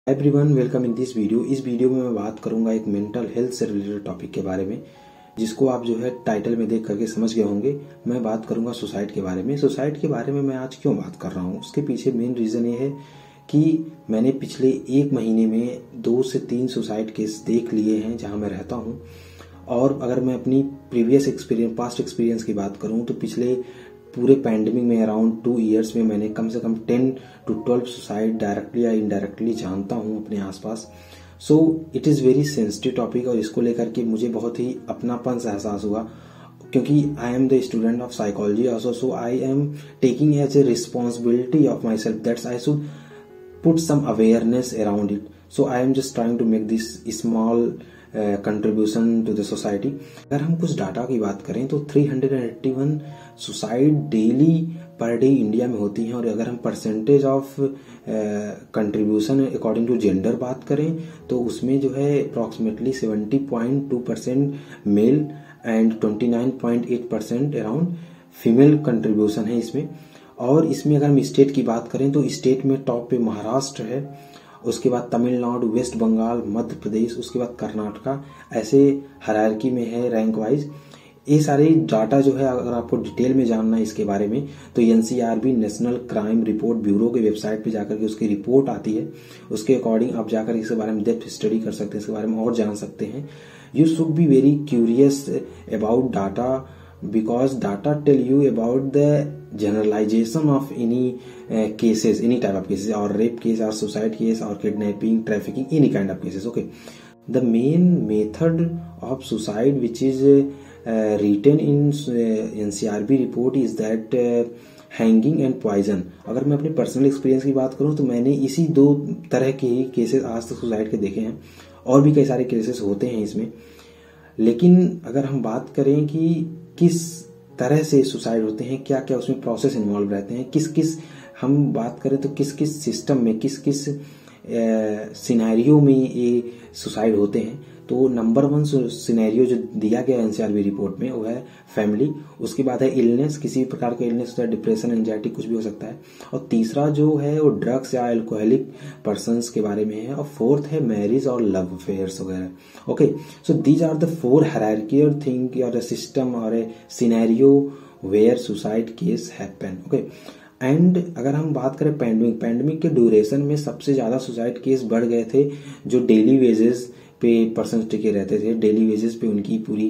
Everyone welcome in this video. इस video में मैं बात करूंगा एक मेंटल हेल्थ से रिलेटेड टॉपिक के बारे में, जिसको आप जो है टाइटल में देख करके समझ गए होंगे। मैं बात करूंगा सुसाइड के बारे में। सुसाइड के बारे में मैं आज क्यों बात कर रहा हूँ, उसके पीछे मेन रीजन ये है कि मैंने पिछले एक महीने में 2 से 3 सुसाइड केस देख लिए हैं जहाँ मैं रहता हूँ। और अगर मैं अपनी प्रीवियस एक्सपीरियंस, पास्ट एक्सपीरियंस की बात करूँ तो पिछले पूरे पैंडेमिक में अराउंड 2 इयर्स में मैंने कम से कम 10 to 12 सुसाइड डायरेक्टली या इनडायरेक्टली जानता हूँ अपने आसपास। So it is very sensitive topic और इसको लेकर के मुझे बहुत ही अपनापन से एहसास हुआ, क्योंकि I am the student of psychology also. So I am taking as a responsibility of my self that's I should put some awareness around it. So I am just trying to make this small contribution to the society. अगर हम कुछ data की बात करें तो 381 suicide daily per day India में होती हैं। और अगर हम percentage of contribution according to gender बात करें तो उसमें जो है approximately 70.2% male and 29.8% around female contribution है इसमें। और इसमें अगर हम स्टेट की बात करें तो स्टेट में टॉप पे महाराष्ट्र है, उसके बाद तमिलनाडु, वेस्ट बंगाल, मध्य प्रदेश, उसके बाद कर्नाटका, ऐसे हायरार्की में है रैंक वाइज। ये सारे डाटा जो है अगर आपको डिटेल में जानना है इसके बारे में तो NCRB national crime report bureau के वेबसाइट पे जाकर के उसकी रिपोर्ट आती है। उसके अकॉर्डिंग आप जाकर इसके बारे में डेप्थ स्टडी कर सकते हैं, इसके बारे में और जान सकते हैं। You should be very curious about data because data tell you about the generalization of any cases, any type of cases, or rape case or suicide case or kidnapping, trafficking, any kind of cases. Okay, the main method of suicide which is written in NCRB report is that hanging and poison. अगर मैं अपने personal experience की बात करूं तो मैंने इसी 2 तरह के ही केसेस आज तक सुसाइड के देखे हैं, और भी कई सारे केसेस होते हैं इसमें। लेकिन अगर हम बात करें कि किस तरह से सुसाइड होते हैं, क्या क्या उसमें प्रोसेस इन्वॉल्व रहते हैं, किस किस हम बात करें तो किस किस सिस्टम में, किस किस सिनेरियो में ये सुसाइड होते हैं, तो नंबर 1 सिनेरियो जो दिया गया एनसीआरबी रिपोर्ट में वो है फैमिली। उसके बाद है इलनेस, किसी भी प्रकार का इलनेस होता है, डिप्रेशन, एंजाइटी, कुछ भी हो सकता है। और तीसरा जो है वो ड्रग्स या अल्कोहलिक पर्सन्स के बारे में है। और फोर्थ है मैरिज और लव अफेयर्स वगैरह। Okay, so these are the 4 hierarchical thing और सिस्टम और scenario where suicide case happen. Okay, and अगर हम बात करें पैंडेमिक के ड्यूरेशन में सबसे ज्यादा सुसाइड केस बढ़ गए थे जो डेली वेजेस पे पर्सन टिके रहते थे, डेली वेजेस पे उनकी पूरी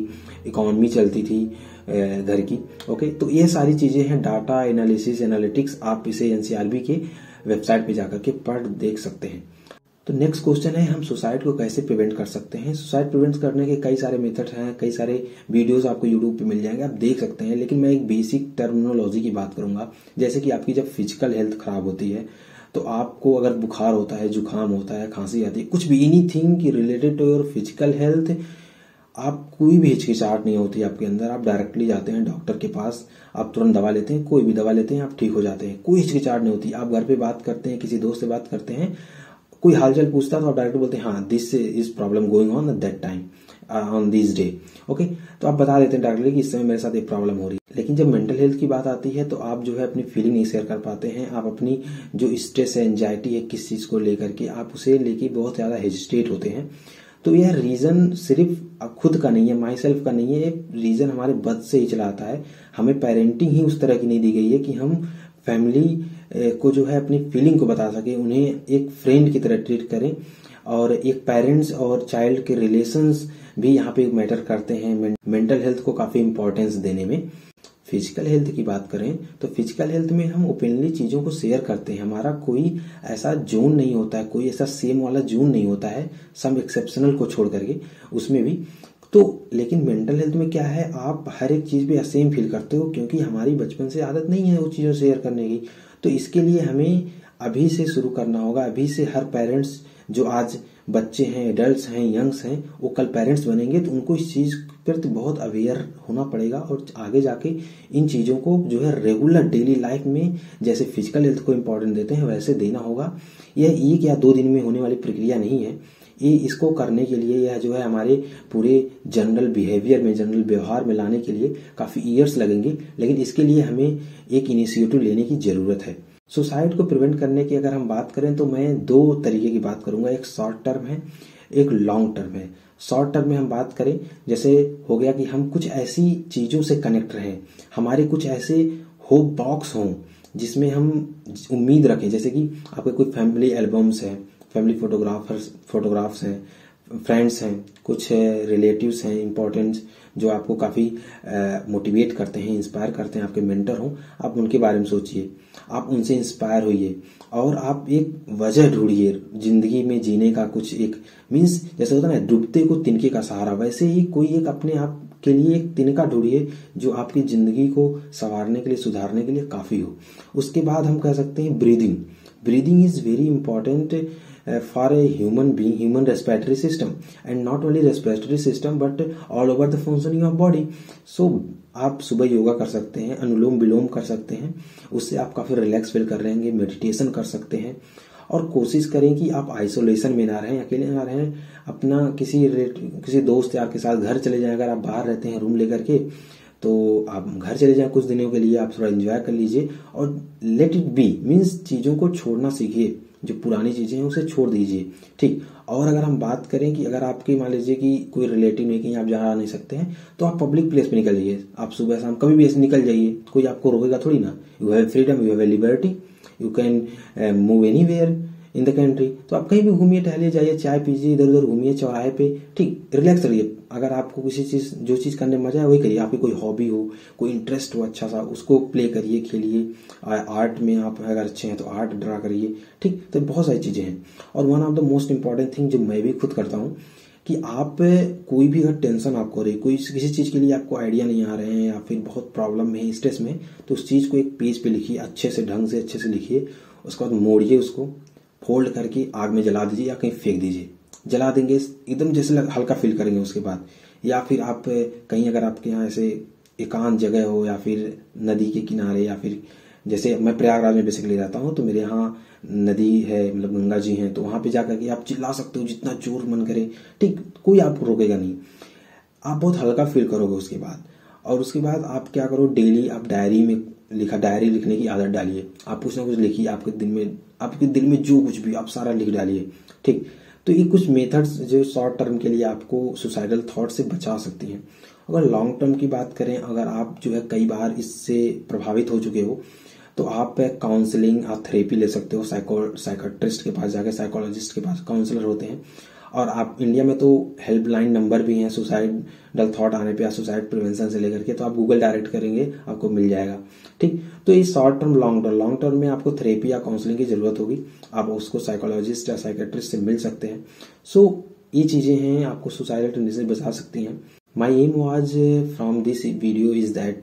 इकोनॉमी चलती थी घर की। ओके, तो ये सारी चीजें हैं, डाटा एनालिसिस, एनालिटिक्स, आप इसे एनसीआरबी के वेबसाइट पे जाकर के पढ़ देख सकते हैं। तो नेक्स्ट क्वेश्चन है, हम सुसाइड को कैसे प्रिवेंट कर सकते हैं। सुसाइड प्रिवेंट करने के कई सारे मेथड हैं, कई सारे वीडियोस आपको यूट्यूब पे मिल जाएंगे, आप देख सकते हैं। लेकिन मैं एक बेसिक टर्मिनोलॉजी की बात करूंगा। जैसे कि आपकी जब फिजिकल हेल्थ खराब होती है तो आपको अगर बुखार होता है, जुकाम होता है, खांसी आती है, कुछ भी एनीथिंग की related to your physical health, आप कोई भी हिचकिचाहट नहीं होती आपके अंदर, आप डायरेक्टली जाते हैं डॉक्टर के पास, आप तुरंत दवा लेते हैं, कोई भी दवा लेते हैं, आप ठीक हो जाते हैं, कोई हिचकिचाहट नहीं होती। आप घर पे बात करते हैं, किसी दोस्त से बात करते हैं, कोई हालचाल पूछता है तो आप डायरेक्ट बोलते हैं हाँ this is problem going on at that time on this day. Okay, तो आप बता देते हैं डायरेक्टली कि इस समय मेरे साथ एक प्रॉब्लम हो रही है। लेकिन जब मेंटल हेल्थ की बात आती है तो आप जो है अपनी फीलिंग नहीं शेयर कर पाते हैं, आप अपनी जो स्ट्रेस है, एंजाइटी है किस चीज को लेकर के, आप उसे लेके बहुत ज्यादा हेजिटेट होते हैं। तो यह रीजन सिर्फ खुद का नहीं है, माई सेल्फ का नहीं है, ये रीजन हमारे बर्थ से ही चला आता है। हमें पेरेंटिंग ही उस तरह की नहीं दी गई है कि हम फैमिली को जो है अपनी फीलिंग को बता सके, उन्हें एक फ्रेंड की तरह ट्रीट करें। और एक पेरेंट्स और चाइल्ड के रिलेशंस भी यहाँ पे मैटर करते हैं मेंटल हेल्थ को काफी इंपॉर्टेंस देने में। फिजिकल हेल्थ की बात करें तो फिजिकल हेल्थ में हम ओपनली चीजों को शेयर करते हैं, हमारा कोई ऐसा जोन नहीं होता है, कोई ऐसा सेम वाला जोन नहीं होता है, सम एक्सेप्शनल को छोड़ करके उसमें भी। तो लेकिन मेंटल हेल्थ में क्या है, आप हर एक चीज पे सेम फील करते हो, क्योंकि हमारी बचपन से आदत नहीं है वो चीजों शेयर करने की। तो इसके लिए हमें अभी से शुरू करना होगा। अभी से हर पेरेंट्स जो आज बच्चे हैं, एडल्ट्स हैं, यंग्स हैं, वो कल पेरेंट्स बनेंगे, तो उनको इस चीज पर बहुत अवेयर होना पड़ेगा। और आगे जाके इन चीजों को जो है रेगुलर डेली लाइफ में जैसे फिजिकल हेल्थ को इम्पोर्टेंट देते हैं वैसे देना होगा। यह 1 या 2 दिन में होने वाली प्रक्रिया नहीं है। ये इसको करने के लिए यह जो है हमारे पूरे जनरल बिहेवियर में, जनरल व्यवहार में लाने के लिए काफी ईयर्स लगेंगे। लेकिन इसके लिए हमें एक इनिशिएटिव लेने की जरूरत है। सुसाइड को प्रिवेंट करने की अगर हम बात करें तो मैं दो तरीके की बात करूंगा, एक शॉर्ट टर्म है, एक लॉन्ग टर्म है। शॉर्ट टर्म में हम बात करें, जैसे हो गया कि हम कुछ ऐसी चीजों से कनेक्ट रहें, हमारे कुछ ऐसे होप बॉक्स हों जिसमें हम उम्मीद रखें, जैसे कि आपके कोई फैमिली एल्बम्स हैं, फैमिली फोटोग्राफ्स हैं, फ्रेंड्स हैं, कुछ रिलेटिव्स हैं इंपॉर्टेंट जो आपको काफ़ी मोटिवेट करते हैं, इंस्पायर करते हैं, आपके मेंटर हों, आप उनके बारे में सोचिए, आप उनसे इंस्पायर होइए और आप एक वजह ढूंढिए जिंदगी में जीने का। कुछ एक मीन्स जैसे होता है ना, डूबते को तिनके का सहारा, वैसे ही कोई एक अपने आप के लिए एक तिनका ढूंढिए जो आपकी जिंदगी को संवारने के लिए, सुधारने के लिए काफ़ी हो। उसके बाद हम कह सकते हैं breathing is very important for a human being, human respiratory system, and not only respiratory system but all over the functioning of body. So आप सुबह योगा कर सकते हैं, अनुलोम विलोम कर सकते हैं, उससे आप काफी रिलैक्स फील कर रहेंगे, मेडिटेशन कर सकते हैं और कोशिश करें कि आप आइसोलेशन में ना रहें, अकेले ना रहें, अपना किसी दोस्त यार के साथ घर चले जाएं। अगर आप बाहर रहते हैं रूम लेकर के तो आप घर चले जाएं कुछ दिनों के लिए, आप थोड़ा एंजॉय कर लीजिए और लेट इट बी मीन्स चीजों को छोड़ना सीखिए, जो पुरानी चीजें हैं उसे छोड़ दीजिए, ठीक। और अगर हम बात करें कि अगर आपकी मान लीजिए कि कोई रिलेटिव नहीं, कहीं आप जा नहीं सकते हैं, तो आप पब्लिक प्लेस पे निकल जाइए, आप सुबह शाम कभी भी ऐसे निकल जाइए, कोई आपको रोकेगा थोड़ी ना। You have freedom, you have liberty, you can move anywhere in the country. तो आप कहीं भी घूमिए, टहलिए, जाइए, चाय पीजिए, इधर उधर घूमिए चौराहे पे, ठीक, रिलैक्स रहिए। अगर आपको किसी चीज जो चीज करने में मजा है वही करिए। आपकी कोई हॉबी हो, कोई इंटरेस्ट हो अच्छा सा, उसको प्ले करिए, खेलिए। आर्ट में आप अगर अच्छे हैं तो आर्ट ड्रा करिए, ठीक। तो बहुत सारी चीजें हैं। और one of the most important thing जो मैं भी खुद करता हूँ कि आप कोई भी अगर टेंशन आपको हो रही, कोई किसी चीज के लिए आपको आइडिया नहीं आ रहे हैं या फिर बहुत प्रॉब्लम है, स्ट्रेस में, तो उस चीज को एक पेज पे लिखिए, अच्छे से ढंग से अच्छे से लिखिए। उसके बाद मोड़िए, उसको फोल्ड करके आग में जला दीजिए या कहीं फेंक दीजिए। जला देंगे एकदम जैसे हल्का फील करेंगे उसके बाद। या फिर आप कहीं अगर आपके यहाँ ऐसे एकांत जगह हो या फिर नदी के किनारे, या फिर जैसे मैं प्रयागराज में बेसिकली रहता हूँ तो मेरे यहाँ नदी है, मतलब गंगा जी हैं, तो वहां पे जाकर के आप चिल्ला सकते हो जितना जोर मन करे, ठीक, कोई आपको रोकेगा नहीं। आप बहुत हल्का फील करोगे उसके बाद। और उसके बाद आप क्या करो, डेली आप डायरी लिखने की आदत डालिए। आप कुछ ना कुछ लिखिए, आपके दिल में जो कुछ भी आप सारा लिख डालिए, ठीक। तो ये कुछ मेथड्स जो शॉर्ट टर्म के लिए आपको सुसाइडल थॉट से बचा सकती हैं। अगर लॉन्ग टर्म की बात करें, अगर आप जो है कई बार इससे प्रभावित हो चुके हो तो आप काउंसलिंग, आप थेरेपी ले सकते हो, साइकोट्रिस्ट के पास जाकर, साइकोलॉजिस्ट के पास काउंसलर होते हैं। और आप इंडिया में तो हेल्पलाइन नंबर भी हैं सुसाइडल थॉट आने पे या सुसाइड प्रिवेंशन से लेकर के, तो आप गूगल डायरेक्ट करेंगे आपको मिल जाएगा, ठीक। तो ये शॉर्ट टर्म, लॉन्ग टर्म में आपको थेरेपी या काउंसलिंग की जरूरत होगी, आप उसको साइकोलॉजिस्ट या साइकेट्रिस्ट से मिल सकते हैं। सो ये चीजें हैं आपको सुसाइडल टेंडेंसी से बचा सकती हैं। My aim was from this video is that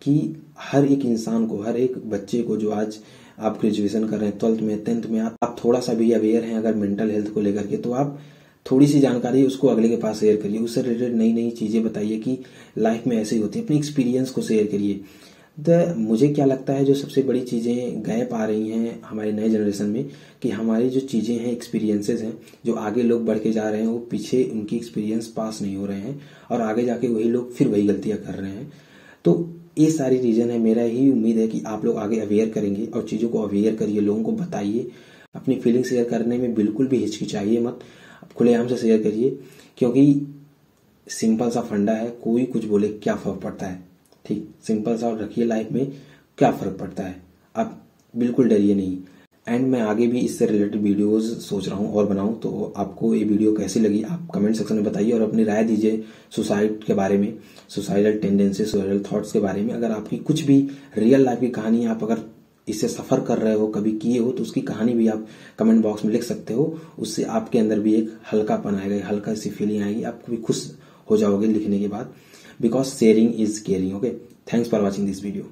कि हर एक इंसान को, हर एक बच्चे को जो आज आप ग्रेजुएशन कर रहे हैं, 12th में 10th में, आप थोड़ा सा भी अवेयर हैं अगर मेंटल हेल्थ को लेकर के, तो आप थोड़ी सी जानकारी उसको अगले के पास शेयर करिए, उससे रिलेटेड नई नई चीजें बताइए कि लाइफ में ऐसे ही होती है, अपनी एक्सपीरियंस को शेयर करिए। मुझे क्या लगता है जो सबसे बड़ी चीजें गैप आ रही हैं हमारे नए जनरेशन में, कि हमारी जो चीजें हैं, एक्सपीरियंसेस हैं, जो आगे लोग बढ़ के जा रहे हैं वो पीछे उनकी एक्सपीरियंस पास नहीं हो रहे हैं और आगे जाके वही लोग फिर वही गलतियां कर रहे हैं। तो ये सारी रीजन है। मेरा ही उम्मीद है कि आप लोग आगे अवेयर करेंगे और चीजों को अवेयर करिए, लोगों को बताइए। अपनी फीलिंग शेयर करने में बिल्कुल भी हिचकिचाइए मत, खुलेआम से शेयर करिए, क्योंकि सिंपल सा फंडा है, कोई कुछ बोले क्या फर्क पड़ता है, ठीक। सिंपल सा रखिए, लाइफ में क्या फर्क पड़ता है, आप बिल्कुल डरिए नहीं। एंड मैं आगे भी इससे रिलेटेड वीडियोस सोच रहा हूँ और बनाऊं, तो आपको ये वीडियो कैसी लगी आप कमेंट सेक्शन में बताइए और अपनी राय दीजिए सुसाइड के बारे में, सुसाइडल टेंडेंसी, सुसाइडल थॉट्स के बारे में। अगर आपकी कुछ भी रियल लाइफ की कहानी, आप अगर इससे सफर कर रहे हो, कभी किए हो, तो उसकी कहानी भी आप कमेंट बॉक्स में लिख सकते हो। उससे आपके अंदर भी एक हल्कापन आएगा, हल्का सी फीलिंग आएगी, आप भी खुश हो जाओगे लिखने के बाद, because sharing is caring. Okay, thanks for watching this video.